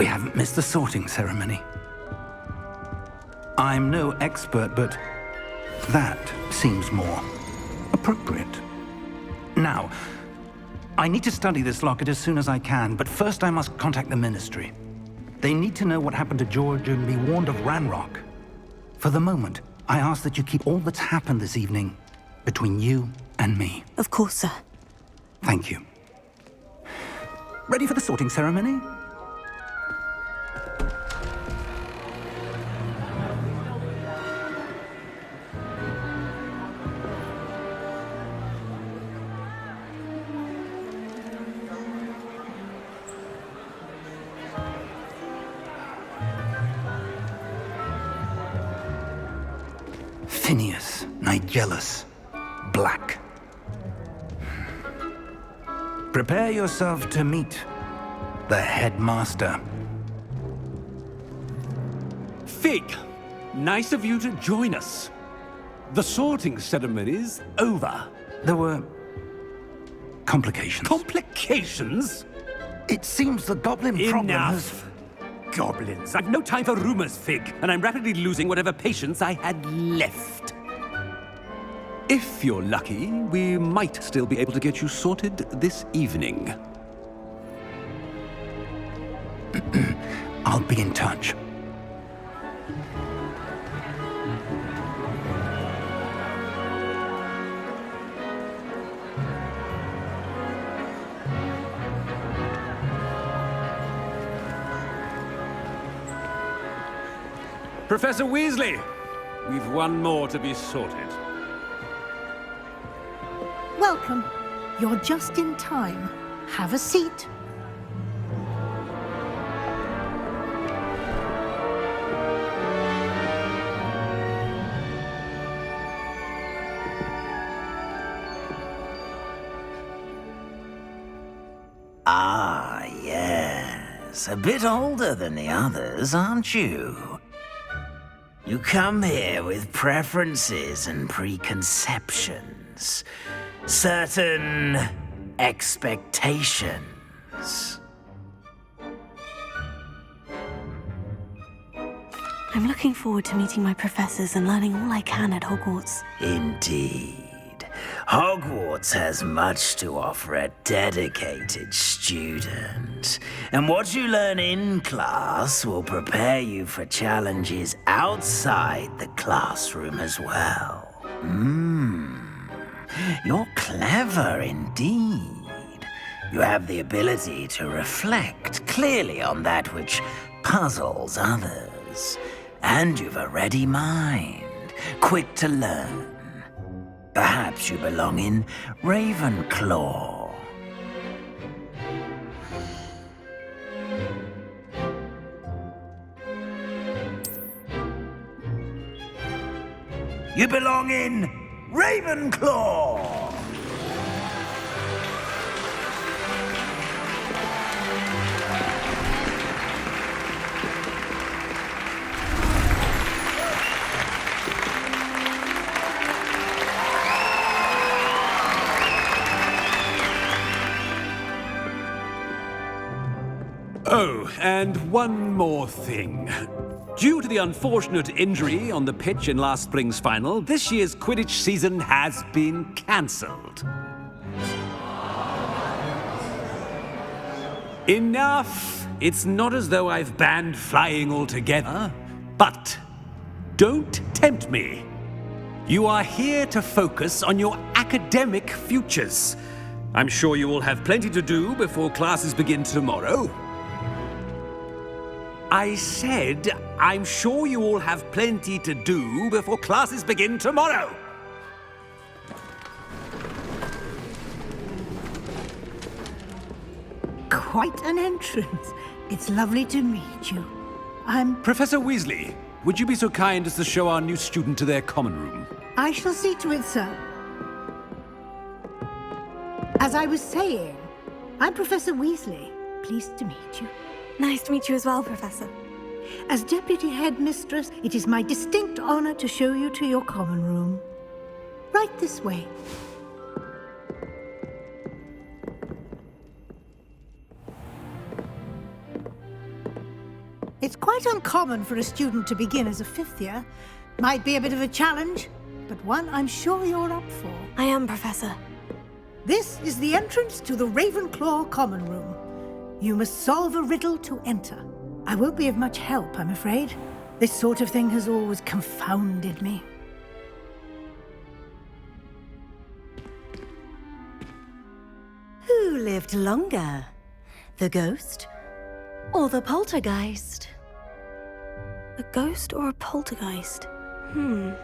We haven't missed the sorting ceremony. I'm no expert, but that seems more appropriate. Now, I need to study this locket as soon as I can, but first I must contact the Ministry. They need to know what happened to George and be warned of Ranrock. For the moment, I ask that you keep all that's happened this evening between you and me. Of course, sir. Thank you. Ready for the sorting ceremony? Phineas, Nigellus, Black. Prepare yourself to meet the headmaster. Fig, nice of you to join us. The sorting ceremony's over. There were complications. Complications? It seems the goblin problem has... Enough! Goblins. I've no time for rumors, Fig, and I'm rapidly losing whatever patience I had left. If you're lucky, we might still be able to get you sorted this evening. I'll be in touch. Professor Weasley, we've one more to be sorted. Welcome. You're just in time. Have a seat. Ah, yes. A bit older than the others, aren't you? You come here with preferences and preconceptions. Certain expectations. I'm looking forward to meeting my professors and learning all I can at Hogwarts. Indeed. Hogwarts has much to offer a dedicated student. And what you learn in class will prepare you for challenges outside the classroom as well. You're clever indeed. You have the ability to reflect clearly on that which puzzles others. And you've a ready mind, quick to learn. Perhaps you belong in Ravenclaw. You belong in Ravenclaw! Oh, and one more thing. Due to the unfortunate injury on the pitch in last spring's final, this year's Quidditch season has been cancelled. Enough! It's not as though I've banned flying altogether, but don't tempt me. You are here to focus on your academic futures. I'm sure you will have plenty to do before classes begin tomorrow. I said, I'm sure you all have plenty to do before classes begin tomorrow. Quite an entrance. It's lovely to meet you. Professor Weasley, would you be so kind as to show our new student to their common room? I shall see to it, sir. As I was saying, I'm Professor Weasley. Pleased to meet you. Nice to meet you as well, Professor. As Deputy Headmistress, it is my distinct honor to show you to your common room. Right this way. Quite uncommon for a student to begin as a fifth year. Might be a bit of a challenge, but one I'm sure you're up for. I am, Professor. This is the entrance to the Ravenclaw Common Room. You must solve a riddle to enter. I won't be of much help, I'm afraid. This sort of thing has always confounded me. Who lived longer? The ghost or the poltergeist? A ghost or a poltergeist? A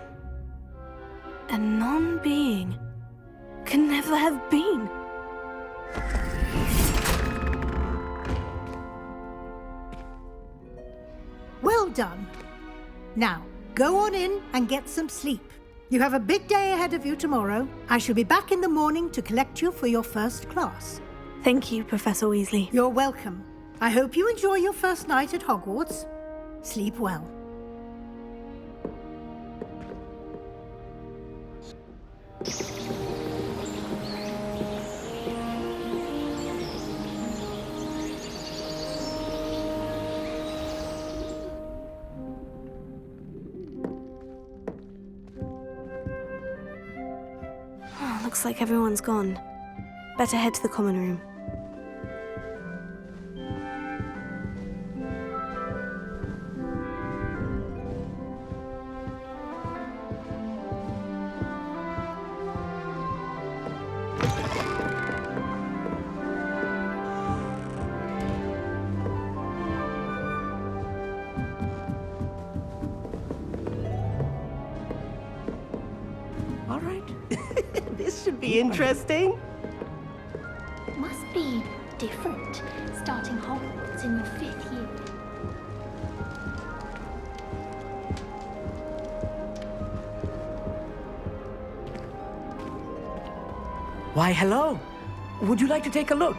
non-being can never have been. Well done. Now, go on in and get some sleep. You have a big day ahead of you tomorrow. I shall be back in the morning to collect you for your first class. Thank you, Professor Weasley. You're welcome. I hope you enjoy your first night at Hogwarts. Sleep well. Looks like everyone's gone. Better head to the common room. All right. This should be interesting. Must be different, starting Hogwarts in your 5th year. Why, hello. Would you like to take a look?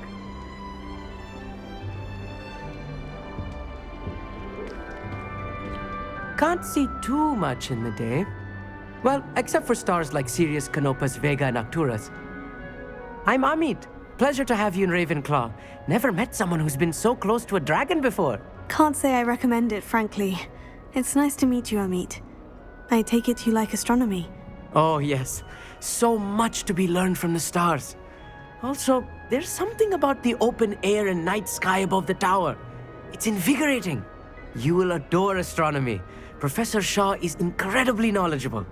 Can't see too much in the day. Well, except for stars like Sirius, Canopus, Vega, and Arcturus. I'm Amit. Pleasure to have you in Ravenclaw. Never met someone who's been so close to a dragon before. Can't say I recommend it, frankly. It's nice to meet you, Amit. I take it you like astronomy. Oh, yes. So much to be learned from the stars. Also, there's something about the open air and night sky above the tower. It's invigorating. You will adore astronomy. Professor Shaw is incredibly knowledgeable.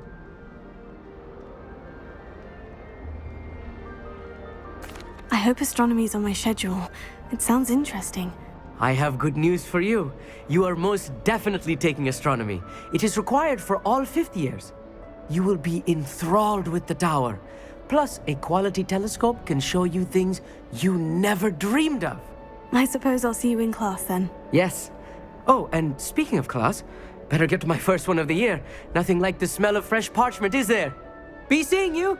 I hope astronomy's on my schedule. It sounds interesting. I have good news for you. You are most definitely taking astronomy. It is required for all 5th years. You will be enthralled with the tower. Plus, a quality telescope can show you things you never dreamed of. I suppose I'll see you in class then. Yes. Oh, and speaking of class, better get to my first one of the year. Nothing like the smell of fresh parchment, is there? Be seeing you!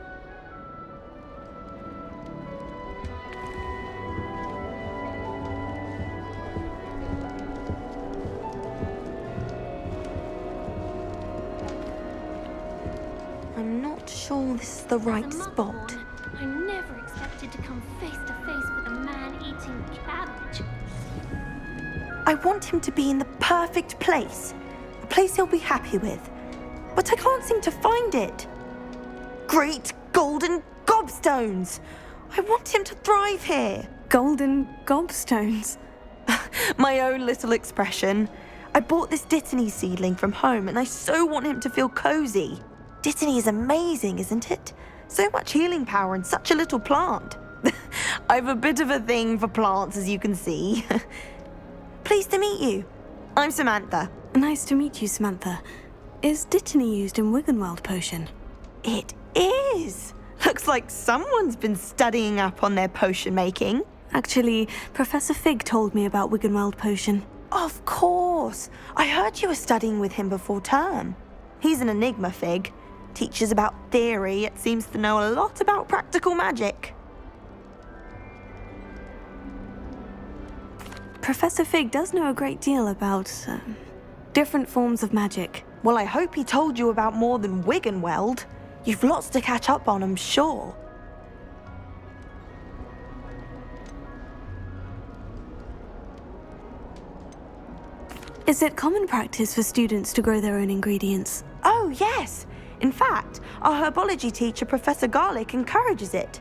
I'm not sure this is the right As a spot. Muggle, I never expected to come face to face with a man eating cabbage. I want him to be in the perfect place. A place he'll be happy with. But I can't seem to find it. Great golden gobstones! I want him to thrive here. Golden gobstones. My own little expression. I bought this Dittany seedling from home and I so want him to feel cozy. Dittany is amazing, isn't it? So much healing power in such a little plant. I've a bit of a thing for plants, as you can see. Pleased to meet you. I'm Samantha. Nice to meet you, Samantha. Is Dittany used in Wiggenweld potion? It is. Looks like someone's been studying up on their potion making. Actually, Professor Fig told me about Wiggenweld potion. Of course. I heard you were studying with him before term. He's an enigma, Fig. Teaches about theory, yet seems to know a lot about practical magic. Professor Fig does know a great deal about different forms of magic. Well, I hope he told you about more than Wiggenweld. You've lots to catch up on, I'm sure. Is it common practice for students to grow their own ingredients? Oh, yes. In fact, our herbology teacher, Professor Garlic, encourages it.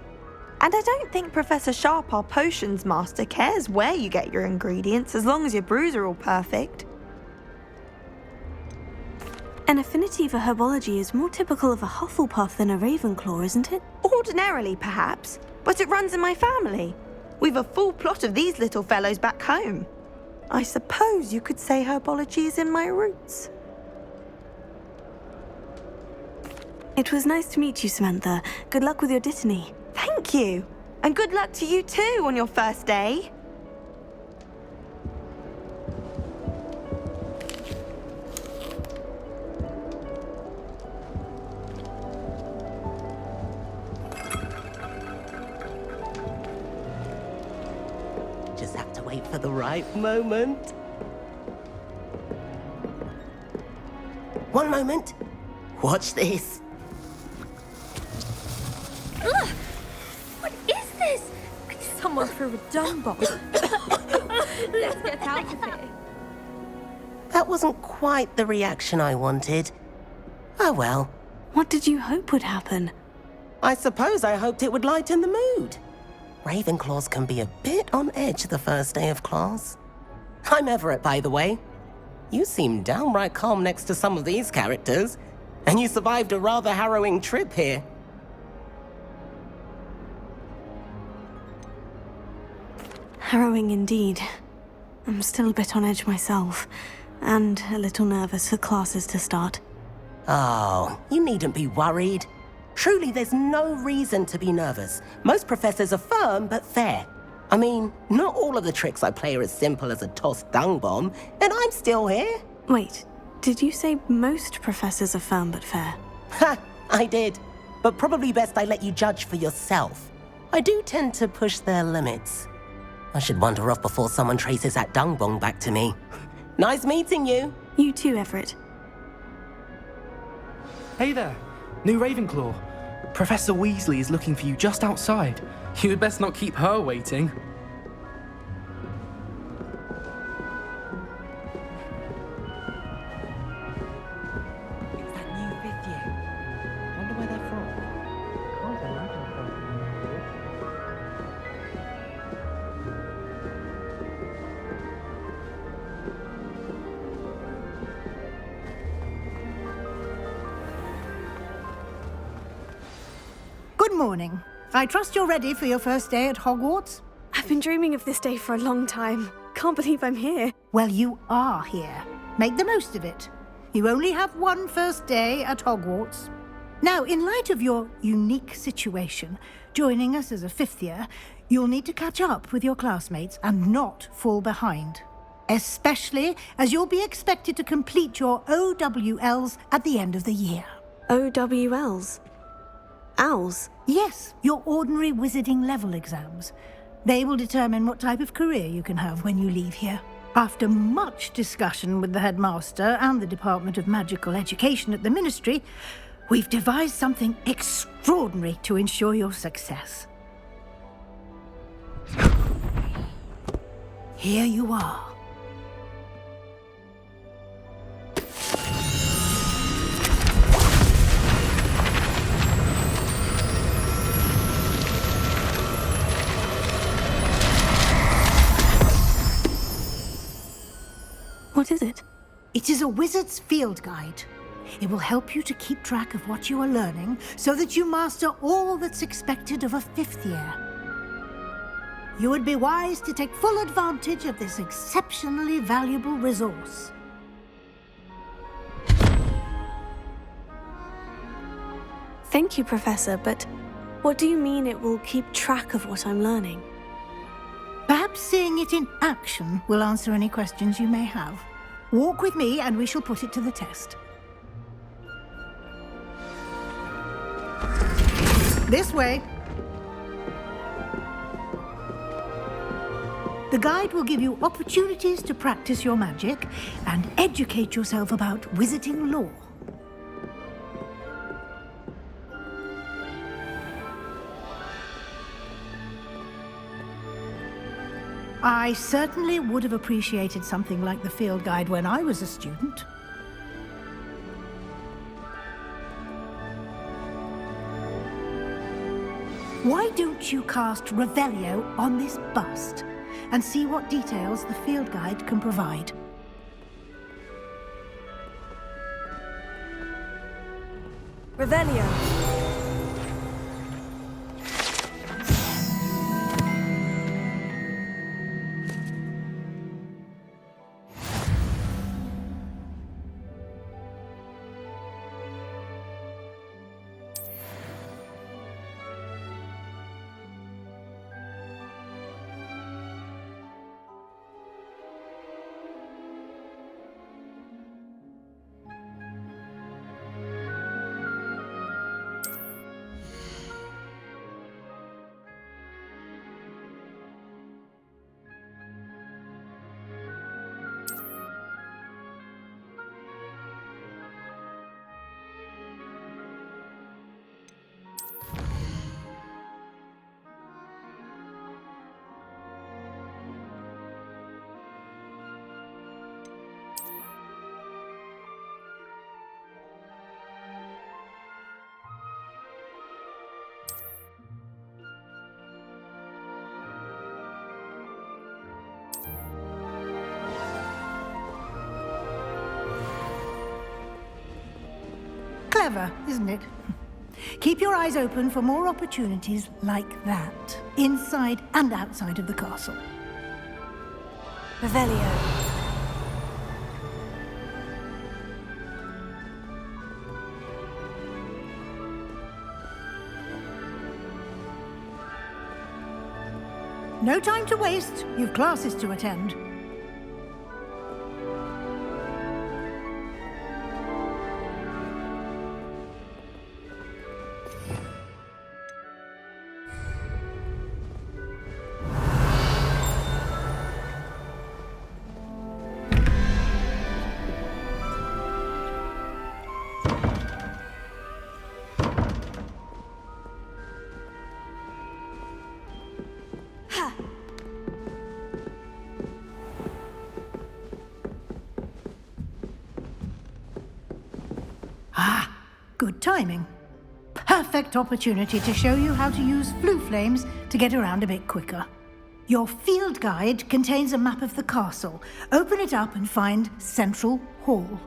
And I don't think Professor Sharp, our potions master, cares where you get your ingredients as long as your brews are all perfect. An affinity for herbology is more typical of a Hufflepuff than a Ravenclaw, isn't it? Ordinarily, perhaps, but it runs in my family. We've a full plot of these little fellows back home. I suppose you could say herbology is in my roots. It was nice to meet you, Samantha. Good luck with your dittany. Thank you. And good luck to you too on your first day. Just have to wait for the right moment. One moment. Watch this. Ugh! What is this? Someone threw a dung bomb. Let's get out of here. That wasn't quite the reaction I wanted. Oh well. What did you hope would happen? I suppose I hoped it would lighten the mood. Ravenclaws can be a bit on edge the first day of class. I'm Everett, by the way. You seem downright calm next to some of these characters, and you survived a rather harrowing trip here. Harrowing indeed. I'm still a bit on edge myself, and a little nervous for classes to start. Oh, you needn't be worried. Truly, there's no reason to be nervous. Most professors are firm but fair. I mean, not all of the tricks I play are as simple as a tossed dung bomb, and I'm still here. Wait, did you say most professors are firm but fair? Ha, I did. But probably best I let you judge for yourself. I do tend to push their limits. I should wander off before someone traces that dung bomb back to me. Nice meeting you. You too, Everett. Hey there, new Ravenclaw. Professor Weasley is looking for you just outside. You had best not keep her waiting. It's that new fifth year. Wonder where they're from. Can't imagine Good morning. I trust you're ready for your first day at Hogwarts? I've been dreaming of this day for a long time. Can't believe I'm here. Well, you are here. Make the most of it. You only have one first day at Hogwarts. Now, in light of your unique situation, joining us as a fifth year, you'll need to catch up with your classmates and not fall behind. Especially as you'll be expected to complete your OWLs at the end of the year. OWLs? Owls? Yes, your ordinary wizarding level exams. They will determine what type of career you can have when you leave here. After much discussion with the headmaster and the Department of Magical Education at the Ministry, we've devised something extraordinary to ensure your success. Here you are. What is it? It is a wizard's field guide. It will help you to keep track of what you are learning so that you master all that's expected of a fifth year. You would be wise to take full advantage of this exceptionally valuable resource. Thank you, Professor, but what do you mean it will keep track of what I'm learning? Perhaps seeing it in action will answer any questions you may have. Walk with me and we shall put it to the test. This way. The guide will give you opportunities to practice your magic and educate yourself about wizarding lore. I certainly would have appreciated something like the field guide when I was a student. Why don't you cast Revelio on this bust and see what details the field guide can provide? Revelio. Clever, isn't it? Keep your eyes open for more opportunities like that, inside and outside of the castle. Revelio. No time to waste. You've classes to attend. Good timing. Perfect opportunity to show you how to use flue flames to get around a bit quicker. Your field guide contains a map of the castle. Open it up and find Central Hall.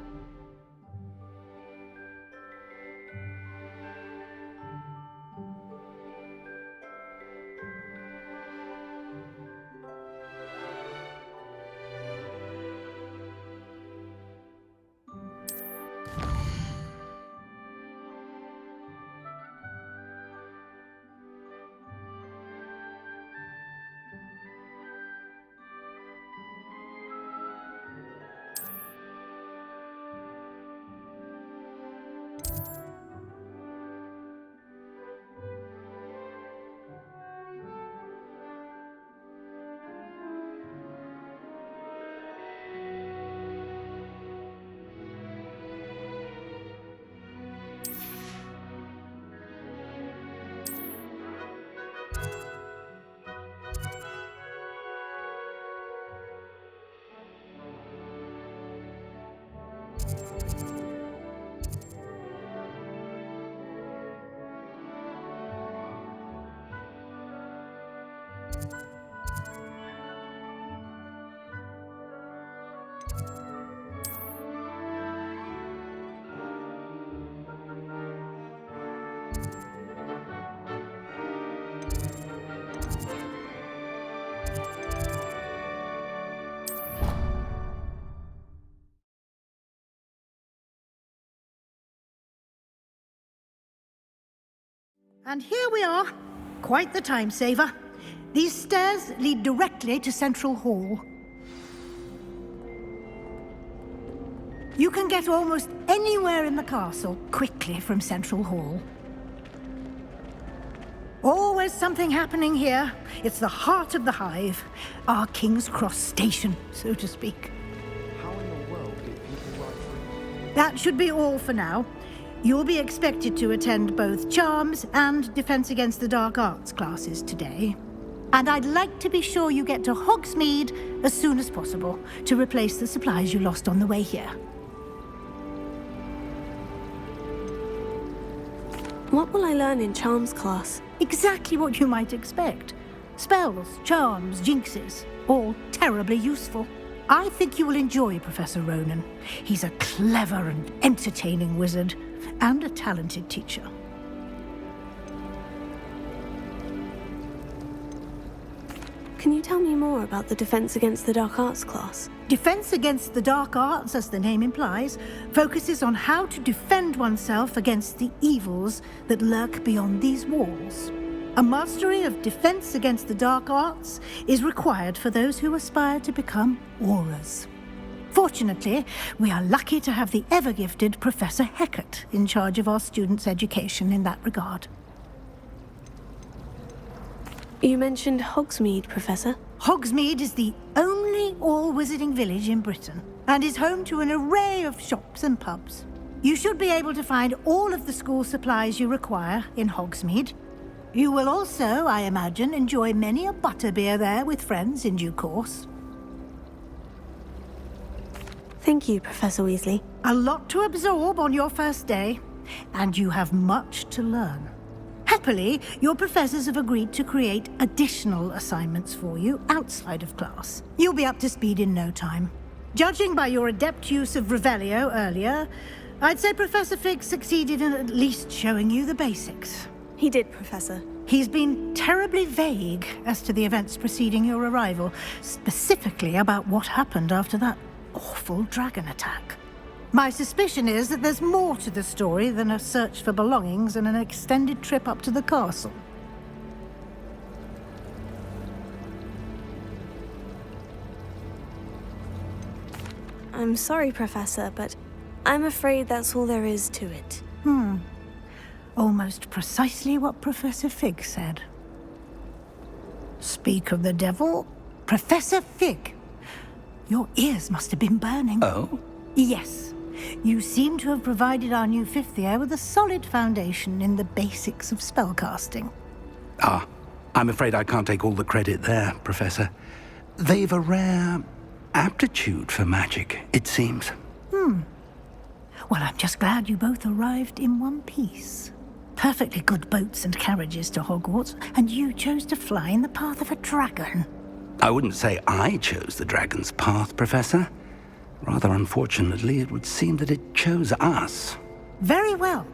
And here we are. Quite the time saver. These stairs lead directly to Central Hall. You can get almost anywhere in the castle quickly from Central Hall. Always something happening here. It's the heart of the hive. Our King's Cross station, so to speak. How in the world did people write? That should be all for now. You'll be expected to attend both Charms and Defense Against the Dark Arts classes today. And I'd like to be sure you get to Hogsmeade as soon as possible to replace the supplies you lost on the way here. What will I learn in Charms class? Exactly what you might expect. Spells, charms, jinxes, all terribly useful. I think you will enjoy Professor Ronan. He's a clever and entertaining wizard, and a talented teacher. Can you tell me more about the Defense Against the Dark Arts class? Defense Against the Dark Arts, as the name implies, focuses on how to defend oneself against the evils that lurk beyond these walls. A mastery of Defense Against the Dark Arts is required for those who aspire to become Aurors. Fortunately, we are lucky to have the ever-gifted Professor Hecat in charge of our students' education in that regard. You mentioned Hogsmeade, Professor. Hogsmeade is the only all-wizarding village in Britain, and is home to an array of shops and pubs. You should be able to find all of the school supplies you require in Hogsmeade. You will also, I imagine, enjoy many a butterbeer there with friends in due course. Thank you, Professor Weasley. A lot to absorb on your first day, and you have much to learn. Happily, your professors have agreed to create additional assignments for you outside of class. You'll be up to speed in no time. Judging by your adept use of Revelio earlier, I'd say Professor Fig succeeded in at least showing you the basics. He did, Professor. He's been terribly vague as to the events preceding your arrival, specifically about what happened after that awful dragon attack. My suspicion is that there's more to the story than a search for belongings and an extended trip up to the castle. I'm sorry, Professor, but I'm afraid that's all there is to it. Almost precisely what Professor Fig said. Speak of the devil, Professor Fig. Your ears must have been burning. Oh? Yes. You seem to have provided our new fifth year with a solid foundation in the basics of spellcasting. Ah, I'm afraid I can't take all the credit there, Professor. They've a rare aptitude for magic, it seems. Well, I'm just glad you both arrived in one piece. Perfectly good boats and carriages to Hogwarts, and you chose to fly in the path of a dragon. I wouldn't say I chose the dragon's path, Professor. Rather unfortunately, it would seem that it chose us. Very well.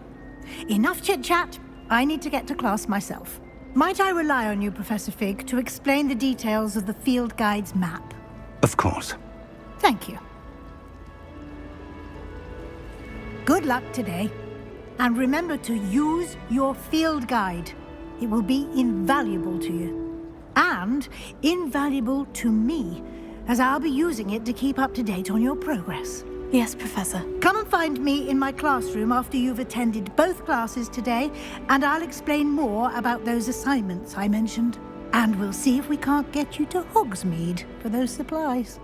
Enough chit-chat. I need to get to class myself. Might I rely on you, Professor Fig, to explain the details of the field guide's map? Of course. Thank you. Good luck today. And remember to use your field guide. It will be invaluable to you. And invaluable to me, as I'll be using it to keep up to date on your progress. Yes, Professor. Come and find me in my classroom after you've attended both classes today, and I'll explain more about those assignments I mentioned. And we'll see if we can't get you to Hogsmeade for those supplies.